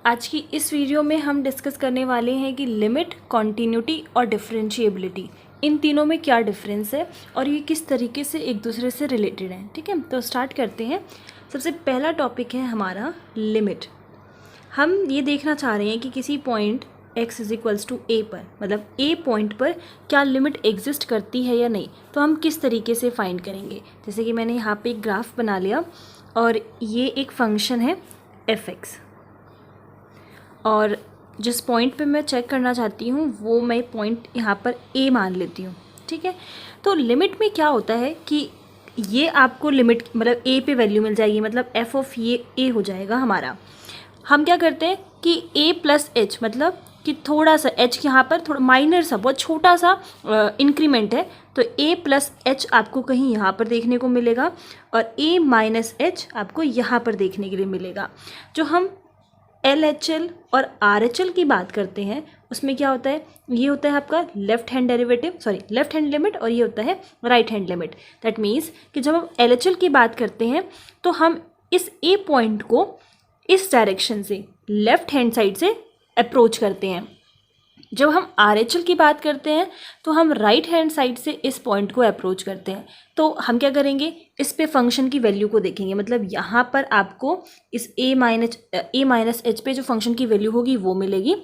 आज की इस वीडियो में हम डिस्कस करने वाले हैं कि लिमिट, कॉन्टिन्यूटी और डिफरेंशिएबिलिटी, इन तीनों में क्या डिफरेंस है और ये किस तरीके से एक दूसरे से रिलेटेड हैं। ठीक है, तो स्टार्ट करते हैं। सबसे पहला टॉपिक है हमारा लिमिट। हम ये देखना चाह रहे हैं कि किसी point x is equals to A पर, मतलब ए पॉइंट पर क्या लिमिट एग्जिस्ट करती है या नहीं, तो हम किस तरीके से फाइंड करेंगे। जैसे कि मैंने यहाँ पे एक ग्राफ बना लिया और ये एक फंक्शन है f(x) और जिस पॉइंट पे मैं चेक करना चाहती हूँ वो मैं पॉइंट यहाँ पर a मान लेती हूँ। ठीक है, तो लिमिट में क्या होता है कि ये आपको लिमिट मतलब a पे वैल्यू मिल जाएगी, मतलब f ऑफ ये a हो जाएगा हमारा। हम क्या करते हैं कि a प्लस एच, मतलब कि थोड़ा सा h यहाँ पर थोड़ा माइनर सा बहुत छोटा सा इंक्रीमेंट है, तो a प्लस एच आपको कहीं यहाँ पर देखने को मिलेगा और a माइनस एच आपको यहाँ पर देखने के लिए मिलेगा। जो हम LHL और RHL की बात करते हैं उसमें क्या होता है, ये होता है आपका लेफ्ट हैंड लिमिट और ये होता है right hand limit. That means कि जब हम LHL की बात करते हैं तो हम इस A पॉइंट को इस डायरेक्शन से लेफ्ट हैंड साइड से अप्रोच करते हैं। जब हम RHL की बात करते हैं तो हम राइट हैंड साइड से इस पॉइंट को अप्रोच करते हैं। तो हम क्या करेंगे, इस पे फंक्शन की वैल्यू को देखेंगे, मतलब यहाँ पर आपको इस a माइनस एच पे जो फंक्शन की वैल्यू होगी वो मिलेगी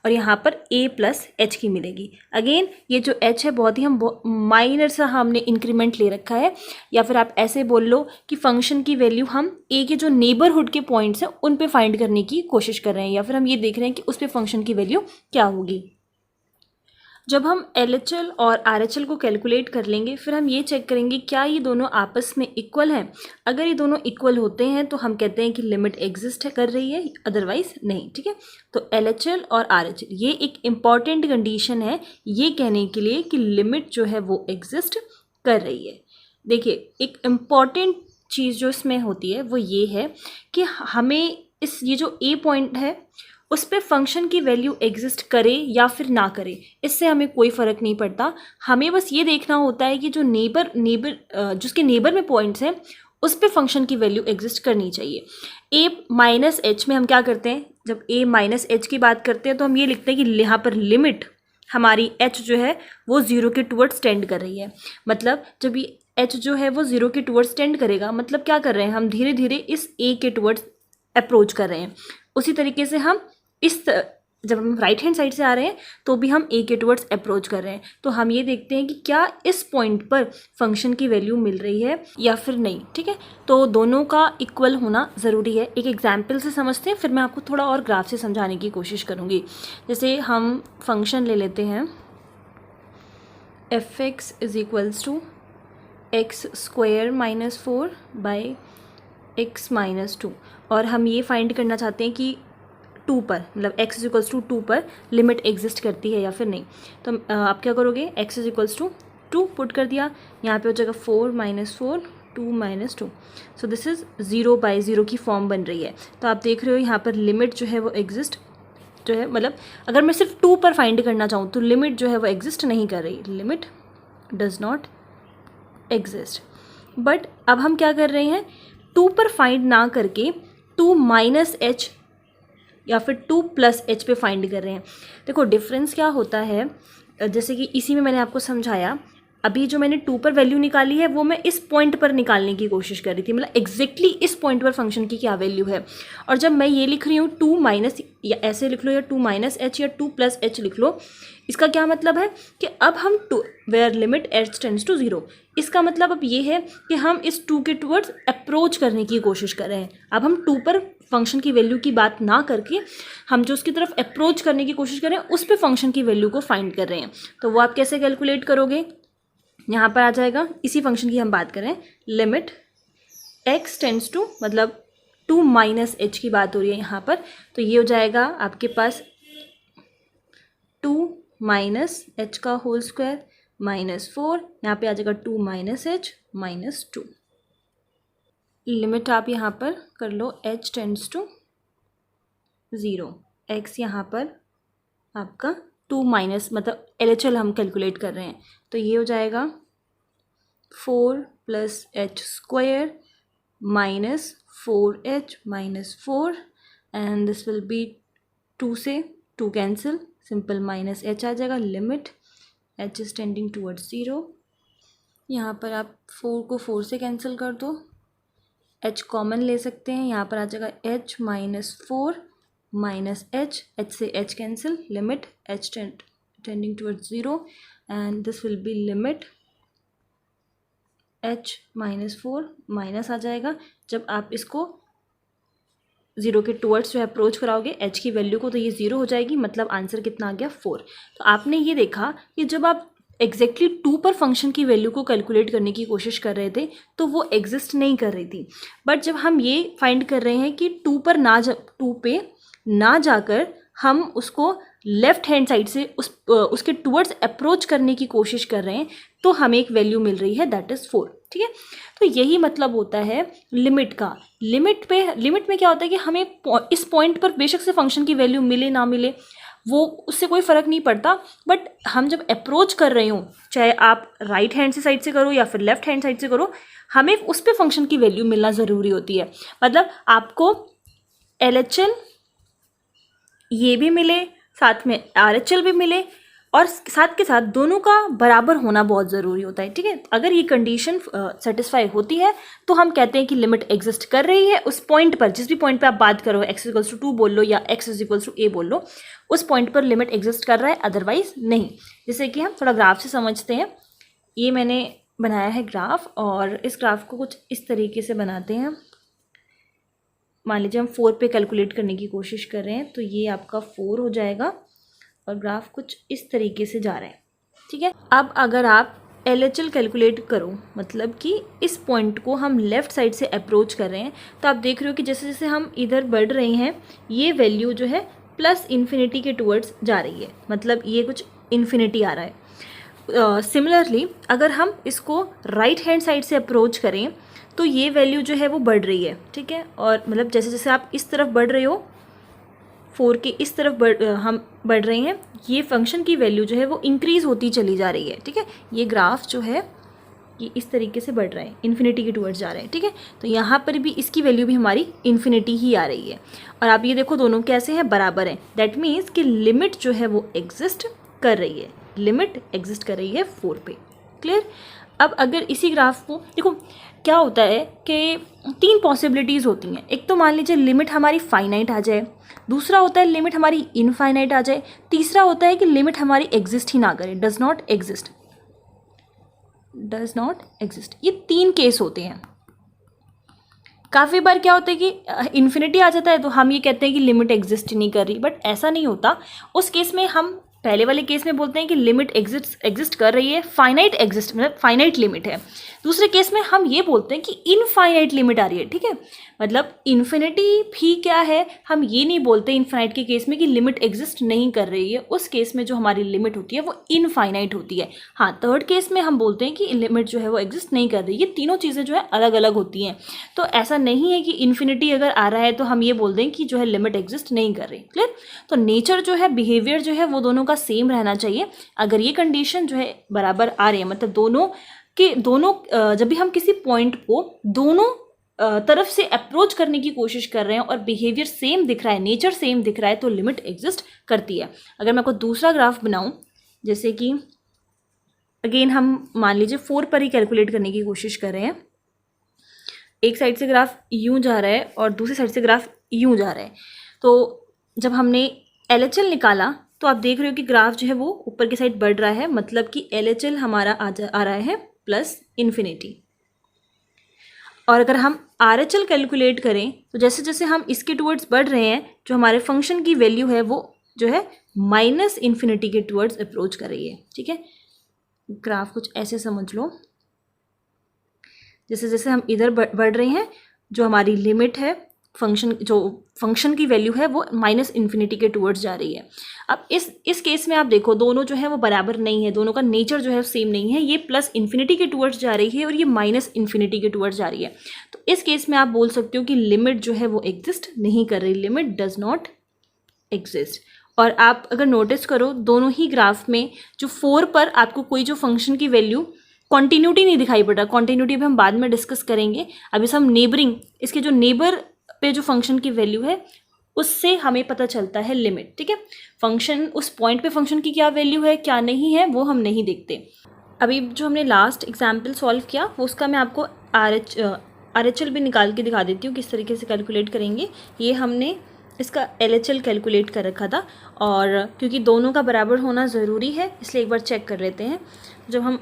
और यहाँ पर a प्लस एच की मिलेगी। अगेन ये जो h है बहुत ही हम माइनर सा हमने इंक्रीमेंट ले रखा है, या फिर आप ऐसे बोल लो कि फंक्शन की वैल्यू हम a के जो नेबरहुड के पॉइंट्स हैं उन पे फाइंड करने की कोशिश कर रहे हैं, या फिर हम ये देख रहे हैं कि उस पे फंक्शन की वैल्यू क्या होगी। जब हम LHL और RHL को कैलकुलेट कर लेंगे फिर हम ये चेक करेंगे क्या ये दोनों आपस में इक्वल हैं। अगर ये दोनों इक्वल होते हैं तो हम कहते हैं कि लिमिट एग्जिस्ट कर रही है, अदरवाइज नहीं। ठीक है, तो LHL और RHL ये एक इम्पॉर्टेंट कंडीशन है ये कहने के लिए कि लिमिट जो है वो एग्जिस्ट कर रही है। देखिए, एक इम्पॉर्टेंट चीज़ जो इसमें होती है वो ये है कि हमें ये जो A पॉइंट है उस पर फंक्शन की वैल्यू एग्जिस्ट करे या फिर ना करे, इससे हमें कोई फ़र्क नहीं पड़ता। हमें बस ये देखना होता है कि जो जिसके नेबर में पॉइंट्स हैं उस पर फंक्शन की वैल्यू एग्जिस्ट करनी चाहिए। a माइनस एच में हम क्या करते हैं, जब a माइनस एच की बात करते हैं तो हम ये लिखते हैं कि यहाँ पर लिमिट हमारी h जो है वो 0 के टुवर्ड्स टेंड कर रही है। मतलब जब ये h जो है वो 0 के टुवर्ड्स टेंड करेगा, मतलब क्या कर रहे हैं, हम धीरे धीरे इस a के टुवर्ड्स अप्रोच कर रहे हैं। उसी तरीके से हम जब हम राइट हैंड साइड से आ रहे हैं तो भी हम a के टुवर्ड्स अप्रोच कर रहे हैं। तो हम ये देखते हैं कि क्या इस पॉइंट पर फंक्शन की वैल्यू मिल रही है या फिर नहीं। ठीक है, तो दोनों का इक्वल होना ज़रूरी है। एक एग्जाम्पल से समझते हैं, फिर मैं आपको थोड़ा और ग्राफ से समझाने की कोशिश करूँगी। जैसे हम फंक्शन ले लेते हैं f(x) is equals to x² minus 4 by x minus 2, और हम ये फाइंड करना चाहते हैं कि 2 पर, मतलब x इज इक्वल्स टू 2 पर लिमिट एग्जिस्ट करती है या फिर नहीं। तो आप क्या करोगे, x is equals to 2 put कर दिया, यहाँ पे हो जाएगा 4 minus 4 2 minus 2, so this is 0/0 की फॉर्म बन रही है। तो आप देख रहे हो यहाँ पर लिमिट जो है वो एग्जिस्ट जो है, मतलब अगर मैं सिर्फ 2 पर फाइंड करना चाहूँ तो लिमिट जो है वो एग्जिस्ट नहीं कर रही, limit does not exist. But अब हम क्या कर रहे हैं, 2 पर फाइंड ना करके 2 माइनस एच या फिर 2 प्लस एच पे फाइंड कर रहे हैं। देखो डिफरेंस क्या होता है, जैसे कि इसी में मैंने आपको समझाया, अभी जो मैंने 2 पर वैल्यू निकाली है वो मैं इस पॉइंट पर निकालने की कोशिश कर रही थी, मतलब एग्जैक्टली इस पॉइंट पर फंक्शन की क्या वैल्यू है। और जब मैं ये लिख रही हूँ 2 माइनस, या ऐसे लिख लो या 2 माइनस एच या 2 प्लस एच लिख लो, इसका क्या मतलब है कि अब हम where limit h tends to 0, इसका मतलब अब ये है कि हम इस 2 के टुवर्ड्स अप्रोच करने की कोशिश कर रहे हैं। अब हम 2 पर फंक्शन की वैल्यू की बात ना करके हम जो उसकी तरफ अप्रोच करने की कोशिश कर रहे हैं उस पर फंक्शन की वैल्यू को फाइंड कर रहे हैं। तो वो आप कैसे कैलकुलेट करोगे, यहाँ पर आ जाएगा, इसी फंक्शन की हम बात करें, लिमिट x टेंड्स टू, मतलब 2 माइनस एच की बात हो रही है यहाँ पर, तो ये हो जाएगा आपके पास 2 माइनस एच का होल स्क्वायर माइनस 4, यहाँ पे आ जाएगा 2 माइनस एच माइनस 2। लिमिट आप यहाँ पर कर लो h टेंड्स टू 0, x यहाँ पर आपका 2 माइनस, मतलब LHL हम कैलकुलेट कर रहे हैं, तो ये हो जाएगा 4 plus H square minus 4h minus 4 and this will B 2 से 2 कैंसिल, सिंपल माइनस एच आ जाएगा, limit H is tending towards 0। यहाँ पर आप 4 को 4 से कैंसिल कर दो, एच कॉमन ले सकते हैं, यहाँ पर आ जाएगा एच माइनस 4 माइनस एच से H cancel, limit H tending towards 0 and this will be limit H minus 4 minus आ जाएगा। जब आप इसको 0 के टूवर्ड्स जो अप्रोच कराओगे एच की वैल्यू को, तो ये 0 हो जाएगी, मतलब आंसर कितना आ गया 4। तो आपने ये देखा कि जब आप एग्जैक्टली 2 पर फंक्शन की वैल्यू को कैलकुलेट करने की कोशिश कर रहे थे तो वो एग्जिस्ट नहीं कर रही थी, बट जब हम ये फाइंड कर रहे हैं कि 2 पे ना जाकर हम उसको लेफ्ट हैंड साइड से उसके टूवर्ड्स अप्रोच करने की कोशिश कर रहे हैं, तो हमें एक वैल्यू मिल रही है, दैट इज़ 4। ठीक है, तो यही मतलब होता है लिमिट का। लिमिट में क्या होता है कि हमें इस पॉइंट पर बेशक से फंक्शन की वैल्यू मिले ना मिले, वो उससे कोई फ़र्क नहीं पड़ता, बट हम जब अप्रोच कर रहे हो, चाहे आप राइट हैंड से साइड से करो या फिर लेफ्ट हैंड साइड से करो, हमें उस पर फंक्शन की वैल्यू मिलना ज़रूरी होती है। मतलब आपको LHL ये भी मिले, साथ में RHL भी मिले, और साथ के साथ दोनों का बराबर होना बहुत ज़रूरी होता है। ठीक है, अगर ये कंडीशन सेटिस्फाई होती है तो हम कहते हैं कि लिमिट एग्जिस्ट कर रही है उस पॉइंट पर, जिस भी पॉइंट पे आप बात करो, x=2 बोल लो या x=a बोल लो, उस पॉइंट पर लिमिट एग्जिस्ट कर रहा है, अदरवाइज नहीं। जैसे कि हम थोड़ा ग्राफ से समझते हैं। ये मैंने बनाया है ग्राफ, और इस ग्राफ को कुछ इस तरीके से बनाते हैं। मान लीजिए हम 4 पे कैलकुलेट करने की कोशिश कर रहे हैं, तो ये आपका 4 हो जाएगा और ग्राफ कुछ इस तरीके से जा रहा है। ठीक है, अब अगर आप LHL कैलकुलेट करो, मतलब कि इस पॉइंट को हम लेफ़्ट साइड से अप्रोच कर रहे हैं, तो आप देख रहे हो कि जैसे जैसे हम इधर बढ़ रहे हैं, ये वैल्यू जो है प्लस इन्फिनिटी के टूवर्ड्स जा रही है, मतलब ये कुछ इन्फिनिटी आ रहा है। सिमिलरली अगर हम इसको राइट हैंड साइड से अप्रोच करें तो ये वैल्यू जो है वो बढ़ रही है। ठीक है, और मतलब जैसे जैसे आप इस तरफ बढ़ रहे हो, 4 के इस तरफ हम बढ़ रहे हैं, ये फंक्शन की वैल्यू जो है वो इंक्रीज़ होती चली जा रही है। ठीक है, ये ग्राफ जो है ये इस तरीके से बढ़ रहा है, इन्फिनिटी के टूवर्ड्स जा रहा है। ठीक है, तो यहाँ पर भी इसकी वैल्यू भी हमारी इन्फिनिटी ही आ रही है, और आप ये देखो दोनों कैसे हैं, बराबर हैं। दैट मीन्स कि लिमिट जो है वो एग्जिस्ट कर रही है, लिमिट एग्जिस्ट कर रही है 4 पे। क्लियर। अब अगर इसी ग्राफ को देखो, क्या होता है कि 3 पॉसिबिलिटीज़ होती हैं। एक तो मान लीजिए लिमिट हमारी फाइनाइट आ जाए, दूसरा होता है लिमिट हमारी इनफाइनाइट आ जाए, तीसरा होता है कि लिमिट हमारी एग्जिस्ट ही ना करे, डज नॉट एग्जिस्ट। ये 3 केस होते हैं। काफ़ी बार क्या होता है कि इन्फिनिटी आ जाता है तो हम ये कहते हैं कि लिमिट एग्जिस्ट नहीं कर रही, बट ऐसा नहीं होता। उस केस में हम पहले वाले केस में बोलते हैं कि लिमिट एग्जिस्ट कर रही है, फाइनाइट एग्जिस्ट मतलब फाइनाइट लिमिट है। दूसरे केस में हम ये बोलते हैं कि इनफाइनाइट लिमिट आ रही है। ठीक है, मतलब इन्फिनिटी भी क्या है, हम ये नहीं बोलते इनफाइनाइट के केस में कि लिमिट एग्जिस्ट नहीं कर रही है। उस केस में जो हमारी लिमिट होती है वो इनफाइनाइट होती है। हाँ, थर्ड केस में हम बोलते हैं कि लिमिट जो है वो एग्जिस्ट नहीं कर रही। ये तीनों चीज़ें जो है अलग अलग होती हैं। तो ऐसा नहीं है कि इन्फिनिटी अगर आ रहा है तो हम ये बोल दें कि जो है लिमिट एग्जिस्ट नहीं कर रही। क्लियर। तो नेचर जो है, बिहेवियर जो है वो दोनों का सेम रहना चाहिए। अगर ये कंडीशन जो है बराबर आ रही है, मतलब दोनों जब भी हम किसी पॉइंट को दोनों तरफ से अप्रोच करने की कोशिश कर रहे हैं और बिहेवियर सेम दिख रहा है, नेचर सेम दिख रहा है, तो लिमिट एग्जिस्ट करती है। अगर मैं कोई दूसरा ग्राफ बनाऊं, जैसे कि अगेन हम मान लीजिए 4 पर ही कैलकुलेट करने की कोशिश कर रहे हैं। एक साइड से ग्राफ यूं जा रहा है और दूसरी साइड से ग्राफ यूं जा रहा है। तो जब हमने LHL निकाला तो आप देख रहे हो कि ग्राफ जो है वो ऊपर की साइड बढ़ रहा है, मतलब कि LHL हमारा आ रहा है प्लस इन्फिनिटी। और अगर हम RHL कैलकुलेट करें तो जैसे जैसे हम इसके टूवर्ड्स बढ़ रहे हैं, जो हमारे फंक्शन की वैल्यू है वो जो है माइनस इन्फिनिटी के टूवर्ड्स अप्रोच कर रही है। ठीक है, ग्राफ कुछ ऐसे समझ लो, जैसे जैसे हम इधर बढ़ रहे हैं, जो हमारी लिमिट है, फंक्शन की वैल्यू है वो माइनस इन्फिनिटी के टूवर्ड्स जा रही है। अब इस केस में आप देखो दोनों जो है वो बराबर नहीं है, दोनों का नेचर जो है सेम नहीं है। ये प्लस इन्फिनिटी के टूवर्ड्स जा रही है और ये माइनस इन्फिनिटी के टूवर्ड्स जा रही है। तो इस केस में आप बोल सकते हो कि लिमिट जो है वो एग्जिस्ट नहीं कर रही, लिमिट डज नॉट एग्जिस्ट। और आप अगर नोटिस करो दोनों ही ग्राफ में जो 4 पर आपको कोई जो फंक्शन की वैल्यू कॉन्टिन्यूटी नहीं दिखाई पड़ रहा, कॉन्टिन्यूटी भी हम बाद में डिस्कस करेंगे। अभी हम नेबरिंग, इसके जो नेबर पे जो फंक्शन की वैल्यू है उससे हमें पता चलता है लिमिट, ठीक है। फंक्शन उस पॉइंट पे फंक्शन की क्या वैल्यू है क्या नहीं है वो हम नहीं देखते। अभी जो हमने लास्ट एग्जाम्पल सॉल्व किया वो उसका मैं आपको RHL भी निकाल के दिखा देती हूँ किस तरीके से कैलकुलेट करेंगे। ये हमने इसका LHL कैलकुलेट कर रखा था, और क्योंकि दोनों का बराबर होना ज़रूरी है इसलिए एक बार चेक कर लेते हैं। जब हम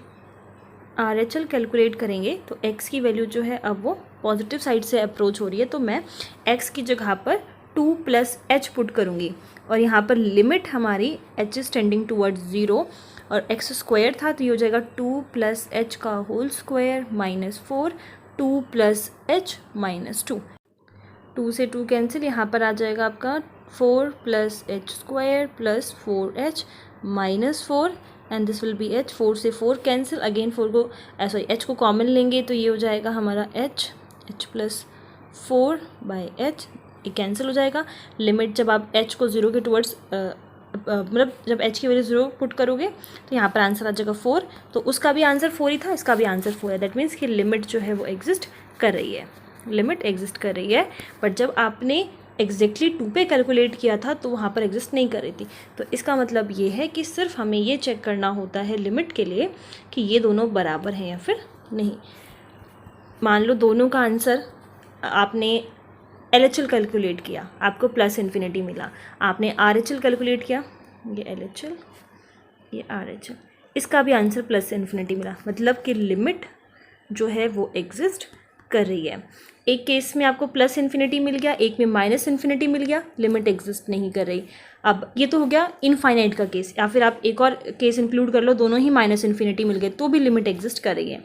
RHL कैलकुलेट करेंगे तो x की वैल्यू जो है अब वो पॉजिटिव साइड से अप्रोच हो रही है, तो मैं x की जगह पर 2 + h पुट करूँगी, और यहाँ पर लिमिट हमारी h इज़ टेंडिंग टूवर्ड्स 0 और x² था तो ये हो जाएगा 2 + h का होल स्क्वायर -4, 2 + h -2, 2 से 2 कैंसिल, यहाँ पर आ जाएगा आपका 4 + h² + 4h -4 and this will B h, 4 से 4 कैंसिल, अगेन 4 को h को कॉमन लेंगे तो ये हो जाएगा हमारा h + 4/h, ये कैंसिल हो जाएगा। लिमिट जब आप h को 0 के टुवर्ड्स मतलब जब h की वैल्यू 0 पुट करोगे तो यहाँ पर आंसर आ जाएगा 4, तो उसका भी आंसर 4 ही था, इसका भी आंसर 4 है। दैट मीन्स कि लिमिट जो है वो एग्जिस्ट कर रही है, लिमिट एग्जिस्ट कर रही है। बट जब आपने एग्जैक्टली 2 पे कैलकुलेट किया था तो वहाँ पर एग्जिस्ट नहीं कर रही थी। तो इसका मतलब ये है कि सिर्फ हमें ये चेक करना होता है लिमिट के लिए कि ये दोनों बराबर हैं या फिर नहीं। मान लो दोनों का आंसर आपने LHL कैलकुलेट किया, आपको +∞ मिला, आपने RHL कैलकुलेट किया, ये LHL ये RHL, इसका भी आंसर +∞ मिला, मतलब कि लिमिट जो है वो एग्जिस्ट कर रही है। एक केस में आपको +∞ मिल गया, एक में -∞ मिल गया, लिमिट एग्जिस्ट नहीं कर रही। अब ये तो हो गया इनफाइनाइट का केस, या फिर आप एक और केस इंक्लूड कर लो, दोनों ही -∞ मिल गए तो भी लिमिट एग्जिस्ट कर रही है।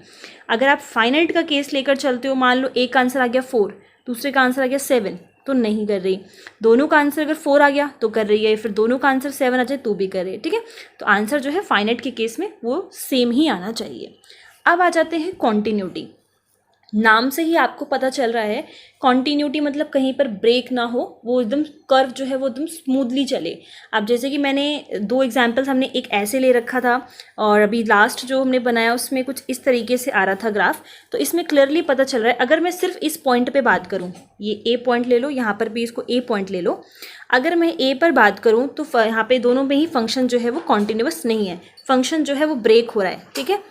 अगर आप फाइनाइट का केस लेकर चलते हो, मान लो एक का आंसर आ गया 4, दूसरे का आंसर आ गया 7, तो नहीं कर रही। दोनों का आंसर अगर 4 आ गया तो कर रही है, फिर दोनों का आंसर 7 आ जाए तो भी कर रही है, ठीक है। तो आंसर जो है फाइनाइट के केस में वो सेम ही आना चाहिए। अब आ जाते हैं कॉन्टिन्यूटी। नाम से ही आपको पता चल रहा है कॉन्टिन्यूटी मतलब कहीं पर ब्रेक ना हो, वो एकदम कर्व जो है वो एकदम स्मूथली चले। अब जैसे कि मैंने 2 एग्जांपल्स, हमने एक ऐसे ले रखा था और अभी लास्ट जो हमने बनाया उसमें कुछ इस तरीके से आ रहा था ग्राफ, तो इसमें क्लियरली पता चल रहा है। अगर मैं सिर्फ इस पॉइंट पे बात करूँ, ये A पॉइंट ले लो, यहाँ पर भी इसको A पॉइंट ले लो, अगर मैं A पर बात करूँ तो यहाँ पे दोनों में ही फंक्शन जो है वो कॉन्टिन्यूअस नहीं है, फंक्शन जो है वो ब्रेक हो रहा है, ठीक है।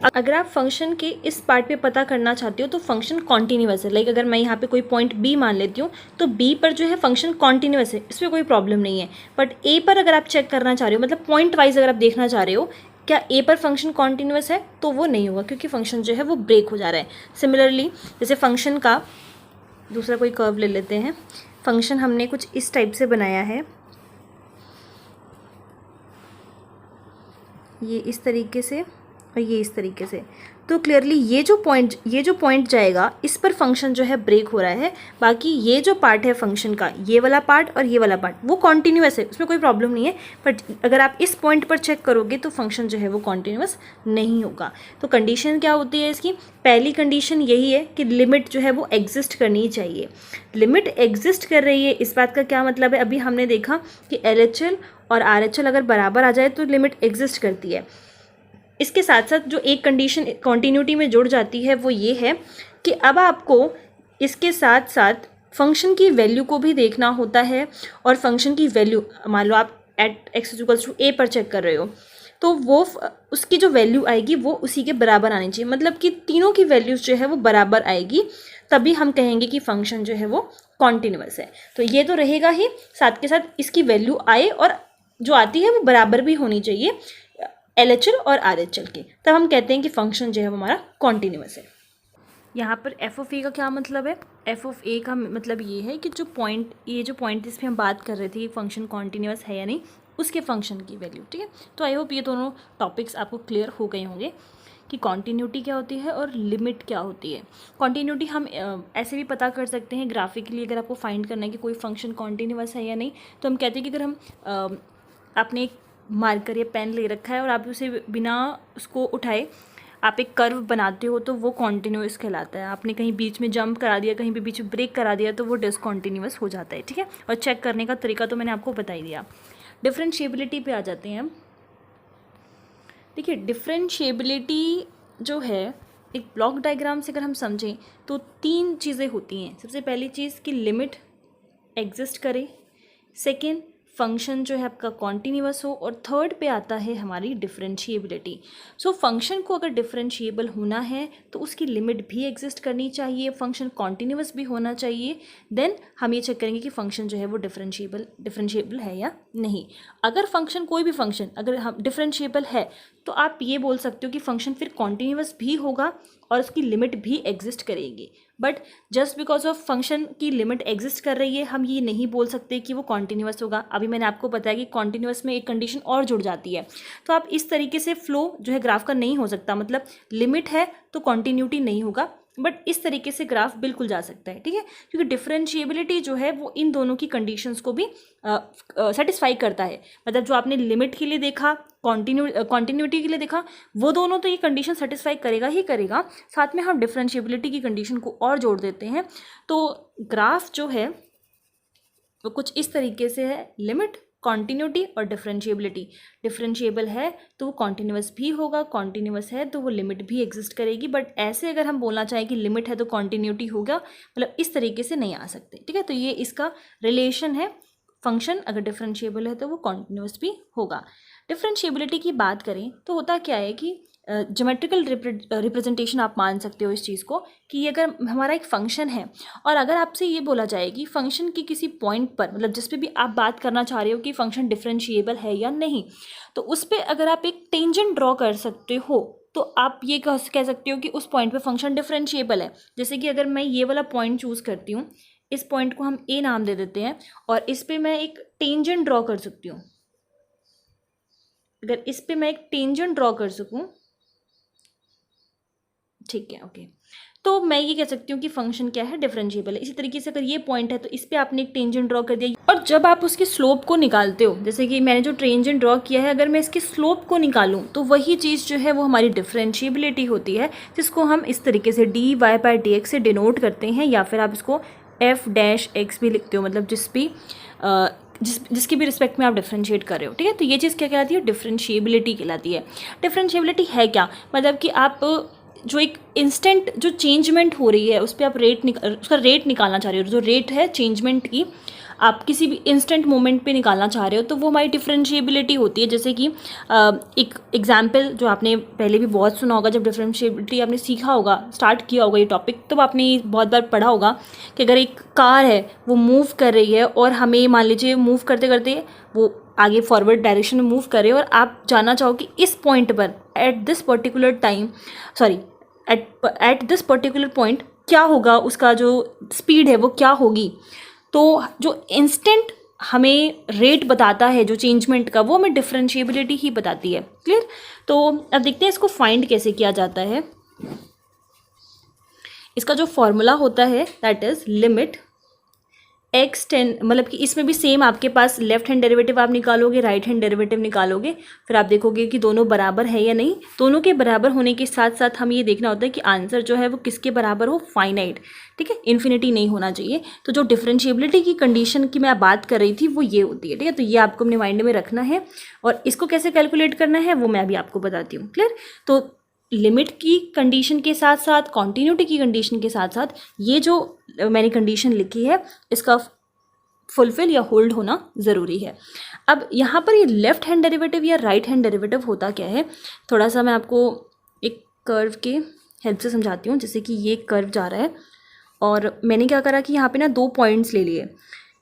अगर आप फंक्शन के इस पार्ट पे पता करना चाहते हो तो फंक्शन कॉन्टिन्यूअस है। लाइक अगर मैं यहाँ पे कोई पॉइंट B मान लेती हूँ तो B पर जो है फंक्शन कॉन्टिन्यूअस है, इसमें कोई प्रॉब्लम नहीं है। बट A पर अगर आप चेक करना चाह रहे हो, मतलब पॉइंट वाइज अगर आप देखना चाह रहे हो क्या A पर फंक्शन कॉन्टिन्यूअस है, तो वो नहीं होगा क्योंकि फंक्शन जो है वो ब्रेक हो जा रहा है। सिमिलरली जैसे फंक्शन का दूसरा कोई कर्व ले लेते हैं, फंक्शन हमने कुछ इस टाइप से बनाया है, ये इस तरीके से और ये इस तरीके से, तो क्लियरली ये जो पॉइंट जाएगा इस पर फंक्शन जो है ब्रेक हो रहा है। बाकी ये जो पार्ट है फंक्शन का, ये वाला पार्ट और ये वाला पार्ट, वो कॉन्टिन्यूअस है, उसमें कोई प्रॉब्लम नहीं है। बट अगर आप इस पॉइंट पर चेक करोगे तो फंक्शन जो है वो कॉन्टिन्यूअस नहीं होगा। तो कंडीशन क्या होती है इसकी? पहली कंडीशन यही है कि लिमिट जो है वो एग्जिस्ट करनी चाहिए। लिमिट एग्जिस्ट कर रही है, इस बात का क्या मतलब है? अभी हमने देखा कि LHL और RHL अगर बराबर आ जाए तो लिमिट एग्जिस्ट करती है। इसके साथ साथ जो एक कंडीशन कॉन्टिन्यूटी में जुड़ जाती है वो ये है कि अब आपको इसके साथ साथ फंक्शन की वैल्यू को भी देखना होता है, और फंक्शन की वैल्यू मान लो आप @x=a पर चेक कर रहे हो तो वो उसकी जो वैल्यू आएगी वो उसी के बराबर आनी चाहिए, मतलब कि तीनों की वैल्यूज़ जो है वो बराबर आएगी, तभी हम कहेंगे कि फंक्शन जो है वो कॉन्टिन्यूअस है। तो ये तो रहेगा ही, साथ के साथ इसकी वैल्यू आए और जो आती है वो बराबर भी होनी चाहिए LHL और RHL के, तब हम कहते हैं कि फंक्शन जो है वो हमारा कॉन्टिन्यूअस है। यहाँ पर f(a) का क्या मतलब है? f(a) का मतलब ये है कि जो पॉइंट जिस पे हम बात कर रहे थे फंक्शन कॉन्टिन्यूअस है या नहीं, उसके फंक्शन की वैल्यू, ठीक है। तो आई होप ये दोनों टॉपिक्स आपको क्लियर हो गए होंगे कि कॉन्टिन्यूटी क्या होती है और लिमिट क्या होती है। कॉन्टिन्यूटी हम ऐसे भी पता कर सकते हैं ग्राफिकली, अगर आपको फाइंड करना है कि कोई फंक्शन कॉन्टिन्यूअस है या नहीं, तो हम कहते हैं कि अगर हम अपने मार्कर या पेन ले रखा है और आप उसे बिना उसको उठाए आप एक कर्व बनाते हो तो वो कॉन्टिन्यूअस कहलाता है। आपने कहीं बीच में जंप करा दिया, कहीं भी बीच में ब्रेक करा दिया तो वो डिसकॉन्टिन्यूअस हो जाता है, ठीक है। और चेक करने का तरीका तो मैंने आपको बता ही दिया। डिफरेंशिएबिलिटी पे आ जाते हैं हम। देखिए डिफरेंशिएबिलिटी जो है एक ब्लॉक डायग्राम से अगर हम समझें तो 3 चीज़ें होती हैं। सबसे पहली चीज़ कि लिमिट एग्जिस्ट करे, सेकेंड फंक्शन जो है आपका कॉन्टीन्यूअस हो, और थर्ड पे आता है हमारी डिफरेंशिएबिलिटी। सो फंक्शन को अगर डिफरेंशिएबल होना है तो उसकी लिमिट भी एग्जिस्ट करनी चाहिए, फंक्शन कॉन्टीन्यूअस भी होना चाहिए, देन हम ये चेक करेंगे कि फंक्शन जो है वो डिफरेंशिएबल है या नहीं। अगर फंक्शन कोई भी फंक्शन अगर हम डिफरेंशिएबल है तो आप ये बोल सकते हो कि फंक्शन फिर कॉन्टीन्यूअस भी होगा और उसकी लिमिट भी एग्जिस्ट करेगी। But just because of function की लिमिट एग्जिस्ट कर रही है हम ये नहीं बोल सकते कि वो कॉन्टीन्यूअस होगा। अभी मैंने आपको बताया कि कॉन्टीन्यूअस में एक कंडीशन और जुड़ जाती है, तो आप इस तरीके से फ्लो जो है ग्राफ का नहीं हो सकता, मतलब लिमिट है तो कॉन्टीन्यूटी नहीं होगा, बट इस तरीके से ग्राफ बिल्कुल जा सकता है, ठीक है, क्योंकि डिफरेंशिएबिलिटी जो है वो इन दोनों की कंडीशंस को भी सेटिस्फाई करता है। मतलब जो आपने लिमिट के लिए देखा, कॉन्टीन्यूटी के लिए देखा, वो दोनों तो ये कंडीशन सेटिस्फाई करेगा ही करेगा, साथ में हम डिफरेंशिएबिलिटी की कंडीशन को और जोड़ देते हैं, तो ग्राफ जो है वो कुछ इस तरीके से है, लिमिट, कॉन्टीन्यूटी और डिफरेंशिएबिलिटी। डिफरेंशिएबल है तो वो कॉन्टीन्यूअस भी होगा, कॉन्टीन्यूअस है तो वो लिमिट भी एग्जिस्ट करेगी, बट ऐसे अगर हम बोलना चाहें कि लिमिट है तो कॉन्टीन्यूटी होगा, मतलब इस तरीके से नहीं आ सकते, ठीक है। तो ये इसका रिलेशन है, फंक्शन अगर डिफरेंशिएबल है तो वो कॉन्टीन्यूअस भी होगा। डिफरेंशिएबिलिटी की बात करें तो होता क्या है कि ज्योमेट्रिकल रिप्रेजेंटेशन आप मान सकते हो इस चीज़ को, कि अगर हमारा एक फंक्शन है और अगर आपसे ये बोला जाए कि फंक्शन की किसी पॉइंट पर, मतलब जिस पे भी आप बात करना चाह रहे हो कि फंक्शन डिफरेंशिएबल है या नहीं, तो उस पर अगर आप एक टेंजेंट ड्रॉ कर सकते हो तो आप ये कह सकते हो कि उस पॉइंट पे फंक्शन डिफरेंशिएबल है। जैसे कि अगर मैं ये वाला पॉइंट चूज़ करती हूँ, इस पॉइंट को हम ए नाम दे देते हैं, और इस पर मैं एक टेंजेंट ड्रॉ कर सकती हूँ। अगर इस पर मैं एक टेंजेंट ड्रॉ कर सकूँ, ठीक है, ओके, तो मैं ये कह सकती हूँ कि फंक्शन क्या है, डिफरेंशिएबल है। इसी तरीके से अगर ये पॉइंट है तो इस पे आपने एक टेंजेंट ड्रॉ कर दिया, और जब आप उसकी स्लोप को निकालते हो, जैसे कि मैंने जो टेंजेंट ड्रॉ किया है, अगर मैं इसकी स्लोप को निकालूँ तो वही चीज़ जो है वो हमारी डिफरेंशिएबिलिटी होती है, जिसको हम इस तरीके से dy/dx से डिनोट करते हैं, या फिर आप इसको f-x भी लिखते हो, मतलब जिसकी भी रिस्पेक्ट में आप डिफरेंशिएट कर रहे हो, ठीक है। तो ये चीज़ क्या कहलाती है, डिफरेंशिएबिलिटी कहलाती है। डिफरेंशिएबिलिटी है क्या, मतलब कि आप जो एक इंस्टेंट जो चेंजमेंट हो रही है उस पर आप उसका रेट निकालना चाह रहे हो, जो रेट है चेंजमेंट की आप किसी भी इंस्टेंट मोमेंट पे निकालना चाह रहे हो, तो वो हमारी डिफरेंशिएबिलिटी होती है। जैसे कि एक एग्जांपल जो आपने पहले भी बहुत सुना होगा, जब डिफरेंशिएबिलिटी आपने सीखा होगा, स्टार्ट किया होगा ये टॉपिक, तो आपने बहुत बार पढ़ा होगा कि अगर एक कार है वो मूव कर रही है और हमें मान लीजिए मूव करते करते वो आगे फॉरवर्ड डायरेक्शन में मूव करे, और आप जानना चाहो कि इस पॉइंट पर एट दिस पर्टिकुलर पॉइंट क्या होगा, उसका जो स्पीड है वो क्या होगी, तो जो इंस्टेंट हमें रेट बताता है जो चेंजमेंट का, वो हमें डिफरेंशिएबिलिटी ही बताती है। क्लियर। तो अब देखते हैं इसको फाइंड कैसे किया जाता है। इसका जो फॉर्मूला होता है दैट इज लिमिट x10, मतलब कि इसमें भी सेम आपके पास लेफ्ट हैंड डेरिवेटिव आप निकालोगे, राइट हैंड डेरिवेटिव निकालोगे, फिर आप देखोगे कि दोनों बराबर है या नहीं। दोनों के बराबर होने के साथ साथ हमें ये देखना होता है कि आंसर जो है वो किसके बराबर हो, फाइनाइट, ठीक है, इन्फिनिटी नहीं होना चाहिए। तो जो डिफरेंशिएबिलिटी की कंडीशन की मैं बात कर रही थी वो ये होती है, ठीक है। तो ये आपको अपने माइंड में रखना है, और इसको कैसे कैलकुलेट करना है वो मैं अभी आपको बताती हूँ। क्लियर। तो लिमिट की कंडीशन के साथ साथ, कॉन्टीन्यूटी की कंडीशन के साथ साथ, ये जो मैंने कंडीशन लिखी है इसका फुलफिल या होल्ड होना ज़रूरी है। अब यहाँ पर ये लेफ्ट हैंड डेरिवेटिव या राइट हैंड डेरिवेटिव होता क्या है, थोड़ा सा मैं आपको एक कर्व के हेल्प से समझाती हूँ। जैसे कि ये कर्व जा रहा है और मैंने क्या करा कि यहाँ पे ना 2 पॉइंट्स ले लिए।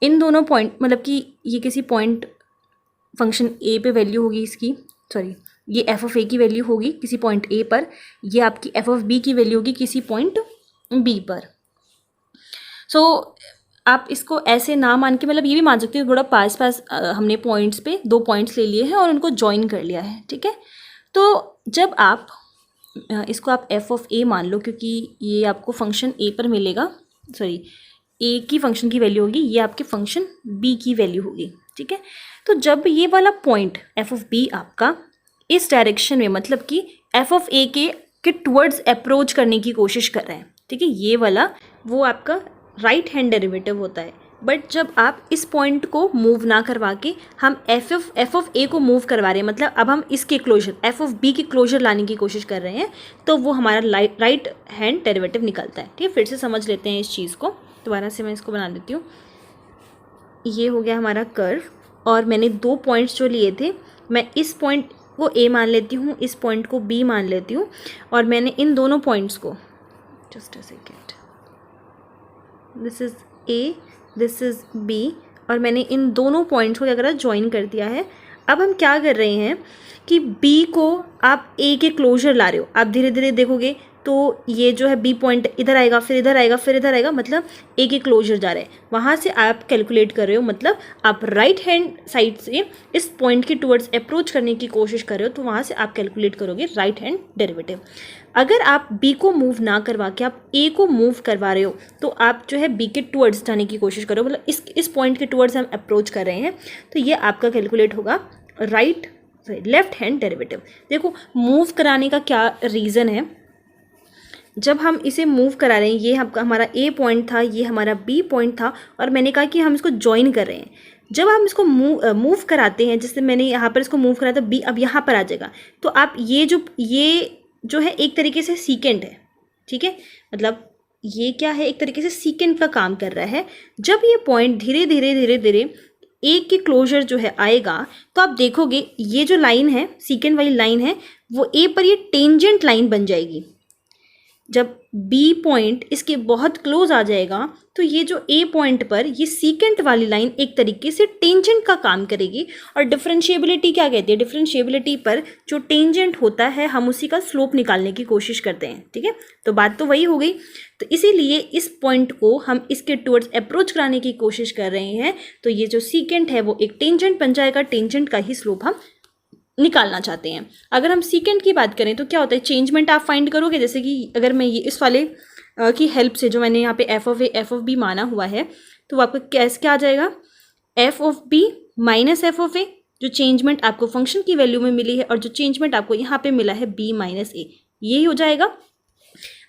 इन दोनों पॉइंट, मतलब कि ये किसी पॉइंट फंक्शन ए पे वैल्यू होगी इसकी, सॉरी ये एफ ऑफ ए की वैल्यू होगी किसी पॉइंट ए पर, ये आपकी एफ ऑफ बी की वैल्यू होगी किसी पॉइंट बी पर। सो आप इसको ऐसे ना मान के, मतलब ये भी मान सकते हो थोड़ा पास हमने पॉइंट्स पे 2 पॉइंट्स ले लिए हैं और उनको ज्वाइन कर लिया है, ठीक है। तो जब आप इसको आप एफ ऑफ ए मान लो, क्योंकि ये आपको फंक्शन ए पर मिलेगा, सॉरी ए की फंक्शन की वैल्यू होगी, ये आपके फंक्शन बी की वैल्यू होगी, ठीक है। तो जब ये वाला पॉइंट एफ ऑफ बी आपका इस डायरेक्शन में, मतलब कि एफ ऑफ ए के टुवर्ड्स अप्रोच करने की कोशिश कर रहे हैं, ठीक है, ये वाला वो आपका राइट हैंड डेरिवेटिव होता है। बट जब आप इस पॉइंट को मूव ना करवा के हम एफ ऑफ ए को मूव करवा रहे हैं, मतलब अब हम इसके क्लोजर एफ ऑफ बी के क्लोजर लाने की कोशिश कर रहे हैं, तो वो हमारा राइट हैंड डेरिवेटिव निकलता है, ठीक है। फिर से समझ लेते हैं इस चीज़ को, दोबारा से मैं इसको बना देती हूँ। ये हो गया हमारा कर्व और मैंने 2 पॉइंट्स जो लिए थे, मैं इस पॉइंट को ए मान लेती हूँ, इस पॉइंट को बी मान लेती हूँ और मैंने इन दोनों पॉइंट्स को, just a second, this is A, this is B, और मैंने इन दोनों पॉइंट्स को क्या करा, ज्वाइन कर दिया है। अब हम क्या कर रहे हैं कि बी को आप ए के क्लोजर ला रहे हो, आप धीरे धीरे देखोगे तो ये जो है बी पॉइंट इधर आएगा, फिर इधर आएगा, फिर इधर आएगा, मतलब ए के क्लोजर जा रहे हैं, वहाँ से आप कैलकुलेट कर रहे हो, मतलब आप राइट हैंड साइड से इस पॉइंट के टुवर्ड्स अप्रोच करने की कोशिश कर रहे हो, तो वहाँ से आप कैलकुलेट करोगे राइट हैंड डेरिवेटिव। अगर आप बी को मूव ना करवा के आप ए को मूव करवा रहे हो, तो आप जो है बी के टुवर्ड्स जाने की कोशिश करो, मतलब इस पॉइंट के टुवर्ड्स हम अप्रोच कर रहे हैं, तो ये आपका कैलकुलेट होगा लेफ्ट हैंड डेरिवेटिव। देखो मूव कराने का क्या रीज़न है, जब हम इसे मूव करा रहे हैं, ये हमारा ए पॉइंट था, ये हमारा बी पॉइंट था, और मैंने कहा कि हम इसको ज्वाइन कर रहे हैं। जब हम इसको मूव कराते हैं, जैसे मैंने यहाँ पर इसको मूव करा तो बी अब यहाँ पर आ जाएगा, तो आप ये जो है एक तरीके से सीकेंट है, ठीक है, मतलब ये क्या है, एक तरीके से सीकेंट का काम कर रहा है। जब ये पॉइंट धीरे धीरे धीरे धीरे ए के क्लोजर जो है आएगा, तो आप देखोगे ये जो लाइन है, सीकेंट वाली लाइन है, वो ए पर ये टेंजेंट लाइन बन जाएगी। जब बी पॉइंट इसके बहुत क्लोज आ जाएगा, तो ये जो ए पॉइंट पर ये सीकेंट वाली लाइन एक तरीके से टेंजेंट का काम करेगी। और डिफरेंशिएबिलिटी क्या कहती है, डिफरेंशिएबिलिटी पर जो टेंजेंट होता है हम उसी का स्लोप निकालने की कोशिश करते हैं, ठीक है, तो बात तो वही हो गई। तो इसीलिए इस पॉइंट को हम इसके टुवर्ड्स अप्रोच कराने की कोशिश कर रहे हैं, तो ये जो सीकेंट है वो एक टेंजेंट बन जाएगा, टेंजेंट का ही स्लोप हम निकालना चाहते हैं। अगर हम सीकेंट की बात करें तो क्या होता है, चेंजमेंट आप फाइंड करोगे, जैसे कि अगर मैं ये इस वाले की हेल्प से जो मैंने यहाँ पे F of A F of B माना हुआ है, तो आपका कैसे क्या आ जाएगा, F of B minus F of A, जो चेंजमेंट आपको फंक्शन की वैल्यू में मिली है और जो चेंजमेंट आपको यहाँ पे मिला है बी माइनस ए, यही हो जाएगा।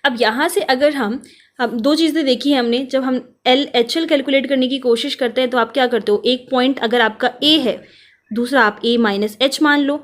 अब यहाँ से अगर हम दो चीज़ें देखी है हमने, जब हम LHL कैलकुलेट करने की कोशिश करते हैं तो आप क्या करते हो, एक पॉइंट अगर आपका ए है, दूसरा आप a माइनस एच मान लो,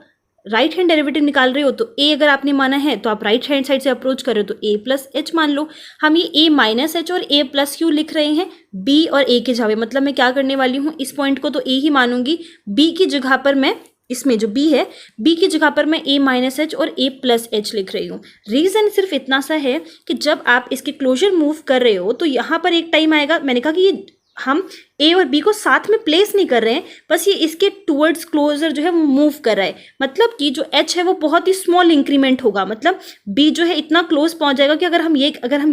राइट हैंड डेरिवेटिव निकाल रहे हो तो a अगर आपने माना है तो आप राइट हैंड साइड से अप्रोच कर रहे हो तो a प्लस एच मान लो। हम ये a माइनस एच और a प्लस क्यों लिख रहे हैं, b और a के जगह, मतलब मैं क्या करने वाली हूँ, इस पॉइंट को तो a ही मानूंगी, b की जगह पर मैं, इसमें जो b है, b की जगह पर मैं a माइनस एच और a प्लस एच लिख रही हूँ। रीज़न सिर्फ इतना सा है कि जब आप इसके क्लोजर मूव कर रहे हो तो यहाँ पर एक टाइम आएगा, मैंने कहा कि ये हम ए और बी को साथ में प्लेस नहीं कर रहे हैं, बस ये इसके टुवर्ड्स क्लोजर जो है वो मूव कर रहा है, मतलब कि जो एच है वो बहुत ही स्मॉल इंक्रीमेंट होगा, मतलब बी जो है इतना क्लोज पहुंच जाएगा कि अगर हम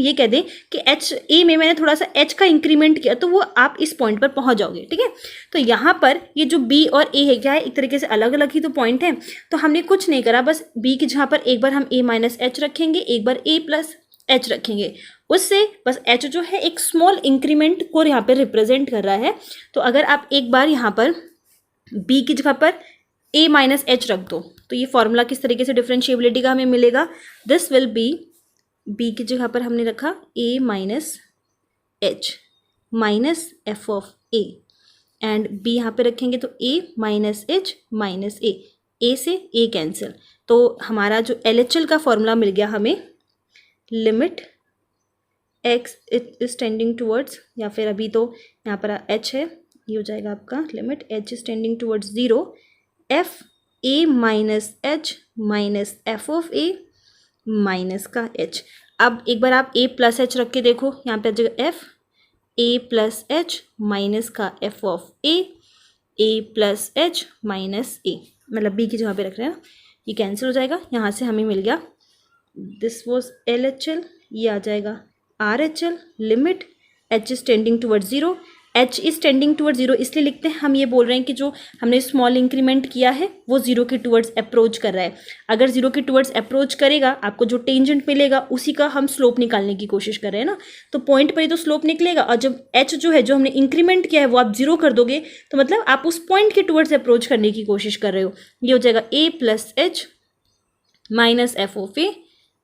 ये कह दें कि एच ए में मैंने थोड़ा सा एच का इंक्रीमेंट किया तो वो आप इस पॉइंट पर पहुंच जाओगे, ठीक है। तो यहाँ पर ये जो बी और ए है क्या है, एक तरीके से अलग अलग ही तो पॉइंट है, तो हमने कुछ नहीं करा, बस बी की जहाँ पर एक बार हम ए माइनस एच रखेंगे, एक बार ए प्लस एच रखेंगे, उससे बस एच जो है एक स्मॉल इंक्रीमेंट को यहाँ पे रिप्रेजेंट कर रहा है। तो अगर आप एक बार यहाँ पर b की जगह पर a माइनस एच रख दो तो ये फॉर्मूला किस तरीके से डिफरेंशिएबिलिटी का हमें मिलेगा, दिस विल बी, b की जगह पर हमने रखा a minus H minus F of a, and b यहाँ पे रखेंगे तो a minus H minus a से a कैंसिल, तो हमारा जो LHL का फॉर्मूला मिल गया हमें, limit x is tending towards, या फिर अभी तो यहाँ पर h है, ये हो जाएगा आपका limit h is tending towards 0, F a minus H minus F of a minus का h। अब एक बार आप a प्लस एच रख के देखो, यहाँ पे आ जाएगा F a plus H minus का F of a plus H minus a, मतलब b की जगह पे रख रहे हैं, ये कैंसिल हो जाएगा, यहाँ से हमें मिल गया दिस वॉज LHL, ये आ जाएगा RHL, limit h is tending towards 0, h is tending towards 0 इसलिए लिखते हैं, हम ये बोल रहे हैं कि जो हमने स्मॉल इंक्रीमेंट किया है वो 0 के टूवर्ड्स अप्रोच कर रहा है। अगर 0 के टूवर्ड्स अप्रोच करेगा, आपको जो टेंजेंट मिलेगा उसी का हम स्लोप निकालने की कोशिश कर रहे हैं ना, तो पॉइंट पर ही तो स्लोप निकलेगा, और जब h जो है जो हमने इंक्रीमेंट किया है वो आप 0 कर दोगे तो मतलब आप उस पॉइंट के टूवर्ड्स अप्रोच करने की कोशिश कर रहे हो। ये हो जाएगा a plus H minus F of A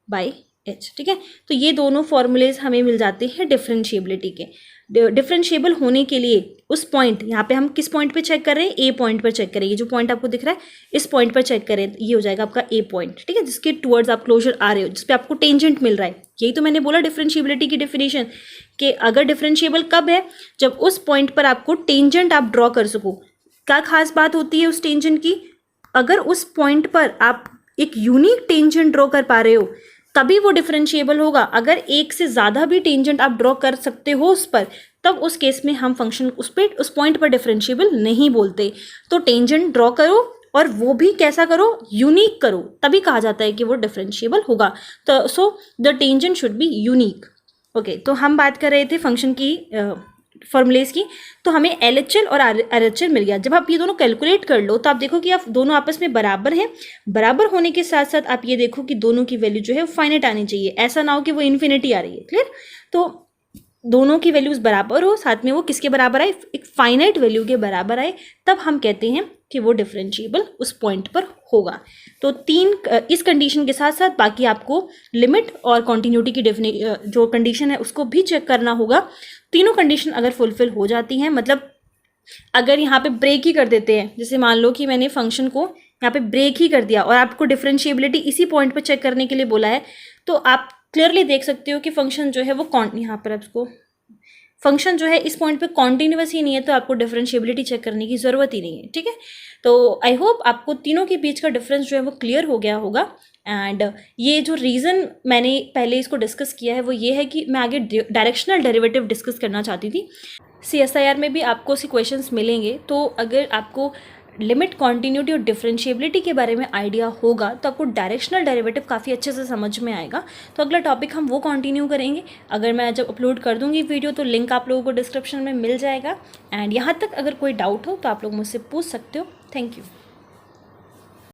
by H, ठीक है। तो ये दोनों फॉर्मूलेज हमें मिल जाते हैं डिफरेंशिएबिलिटी के। डिफरेंशिएबल होने के लिए उस पॉइंट, यहाँ पे हम किस पॉइंट पे चेक कर रहे हैं, ए पॉइंट पर चेक करें, ये जो पॉइंट आपको दिख रहा है इस पॉइंट पर चेक करें, ये हो जाएगा आपका ए पॉइंट, ठीक है, जिसके टुवर्ड्स आप क्लोजर आ रहे हो, जिसपे आपको टेंजेंट मिल रहा है। यही तो मैंने बोला डिफरेंशिएबिलिटी की डेफिनेशन, कि अगर डिफरेंशिएबल कब है, जब उस पॉइंट पर आपको टेंजेंट आप ड्रॉ कर सको। क्या खास बात होती है उस टेंजेंट की, अगर उस पॉइंट पर आप एक यूनिक टेंजेंट ड्रॉ कर पा रहे हो तभी वो डिफरेंशिएबल होगा। अगर एक से ज़्यादा भी टेंजेंट आप ड्रॉ कर सकते हो उस पर, तब उस केस में हम फंक्शन उस पॉइंट पर डिफरेंशिएबल नहीं बोलते। तो टेंजेंट ड्रॉ करो और वो भी कैसा करो, यूनिक करो, तभी कहा जाता है कि वो डिफरेंशिएबल होगा। तो so the tangent should be unique. Okay, तो हम बात कर रहे थे फंक्शन की फॉर्मूलेज की, तो हमें LHL और RHL मिल गया। जब आप ये दोनों कैलकुलेट कर लो तो आप देखो कि आप दोनों आपस में बराबर हैं। बराबर होने के साथ साथ आप ये देखो कि दोनों की वैल्यू जो है वो फाइनाइट आनी चाहिए, ऐसा ना हो कि वो इन्फिनिटी आ रही है। क्लियर? तो दोनों की वैल्यूज बराबर हो, साथ में वो किसके बराबर आए, एक फाइनाइट वैल्यू के बराबर आए, तब हम कहते हैं कि वो डिफरेंशिएबल उस पॉइंट पर होगा। तो इस कंडीशन के साथ साथ बाकी आपको लिमिट और कॉन्टिन्यूटी की जो कंडीशन है उसको भी चेक करना होगा। तीनों कंडीशन अगर फुलफिल हो जाती हैं, मतलब अगर यहाँ पे ब्रेक ही कर देते हैं, जैसे मान लो कि मैंने फंक्शन को यहाँ पे ब्रेक ही कर दिया और आपको डिफरेंशिएबिलिटी इसी पॉइंट पे चेक करने के लिए बोला है, तो आप क्लियरली देख सकते हो कि फंक्शन जो है वो यहाँ पर आपको फंक्शन जो है इस पॉइंट पे कॉन्टिन्यूअस ही नहीं है, तो आपको डिफरेंशिएबिलिटी चेक करने की ज़रूरत ही नहीं है। ठीक है, तो आई होप आपको तीनों के बीच का डिफरेंस जो है वो क्लियर हो गया होगा। एंड ये जो रीज़न मैंने पहले इसको डिस्कस किया है वो ये है कि मैं आगे डायरेक्शनल डेरिवेटिव डिस्कस करना चाहती थी। CSIR में भी आपको ऐसे क्वेश्चंस मिलेंगे, तो अगर आपको लिमिट, कॉन्टिन्यूटी और डिफरेंशिएबिलिटी के बारे में आइडिया होगा तो आपको डायरेक्शनल डेरिवेटिव काफ़ी अच्छे से समझ में आएगा। तो अगला टॉपिक हम वो कंटिन्यू करेंगे। अगर मैं जब अपलोड कर दूंगी वीडियो तो लिंक आप लोगों को डिस्क्रिप्शन में मिल जाएगा। एंड यहाँ तक अगर कोई डाउट हो तो आप लोग मुझसे पूछ सकते हो। Thank you.